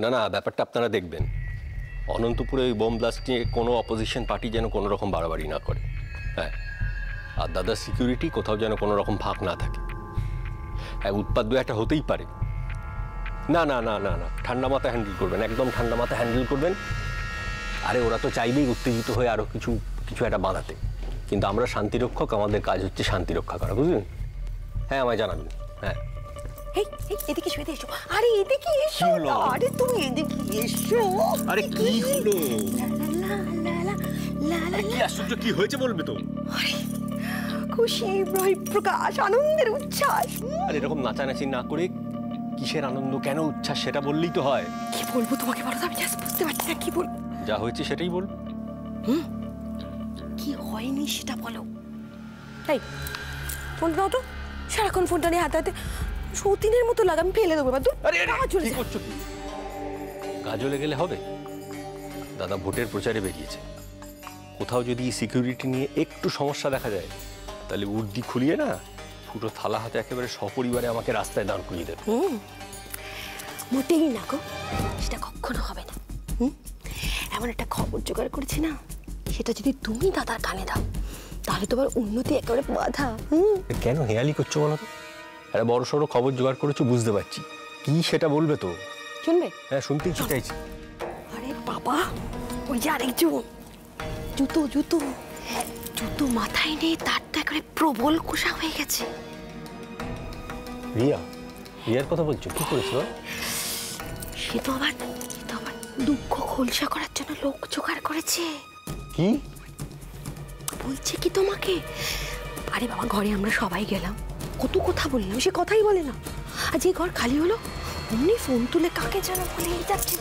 না না, ব্যাপারটা আপনারা দেখবেন। অনন্তপুরে ওই বোম ব্লাস্ট নিয়ে কোনো অপোজিশন পার্টি যেন কোনো রকম বাড়াবাড়ি না করে। হ্যাঁ, আর দাদার সিকিউরিটি কোথাও যেন কোনো রকম ফাঁক না থাকে। হ্যাঁ, উৎপাত দু একটা হতেই পারে। না না না না না, ঠান্ডা মাথায় হ্যান্ডেল করবেন, একদম ঠান্ডা মাথায় হ্যান্ডেল করবেন। আরে ওরা তো চাইবেই উত্তেজিত হয়ে আরও কিছু কিছু একটা বাঁধাতে, কিন্তু আমরা শান্তিরক্ষক, আমাদের কাজ হচ্ছে শান্তি রক্ষা করা, বুঝলেন? হ্যাঁ, আমায় জানাবেন। হ্যাঁ, এদিকে শুয়ে এসো। আরে এদিকে এসো। আরে তুমি এদিকে এসো। আরে কি হলো? কি আশ্চর্য, কি হয়েছে বলবে তো? খুশি, প্রকাশ, আনন্দের উচ্ছ্বাস। আর এরকম নাচানাচি না করে কিসের আনন্দ, কেন উচ্ছ্বাস সেটা বললেই তো হয়। কি বলবো তোমাকে বলো তো, আমি জাস্ট বুঝতে পারছি না কি বলবো। যা হয়েছে সেটাই বল। কি হয়নি সেটা বলো। এই ফোন দাও তো, সারাক্ষণ ফোনটা নিয়ে হাতে হাতে সতীনের মতো লাগা, আমি ফেলে দেবো। কি করছো কি? কাজলে গেলে হবে? দাদা ভোটের প্রচারে বেরিয়েছে, কোথাও যদি সিকিউরিটি নিয়ে একটু সমস্যা দেখা যায় তাহলে উর্দি খুলিয়ে না পুরো থালা হাতে একেবারে সপরিবারে আমাকে রাস্তায় দাঁড় করিয়ে দেবে। মোটেই না গো, সেটা কখনো হবে না। এমন একটা খবর জোগাড় করেছি না, সেটা যদি তুমি দাদার কানে দাও তাহলে তোমার উন্নতি একেবারে বাধা। কেন হেয়ালি করছো বলো তো? একটা বড় সড়ো খবর জোগাড় করেছো, বুঝতে পারছি, কি সেটা বলবে তো? শুনবে? হ্যাঁ, শুনতেই চাইছি। আরে বাবা, ওই যে আরেকজন, জুতো জুতো জুতো মাথায় নেই, তার তো একেবারে প্রবল কুশা হয়ে গেছে। রিয়া, রিয়ার কথা বলছো? কি করেছো? সে তো আবার দুঃখ খোলসা করার জন্য লোক জোগাড় করেছে। কি বলছে কি তোমাকে? আরে বাবা, ঘরে আমরা সবাই গেলাম, কত কথা বললাম, সে কথাই বলে না। আর যে ঘর খালি হলো অমনি ফোন তুলে কাকে যেন বলেই যাচ্ছে।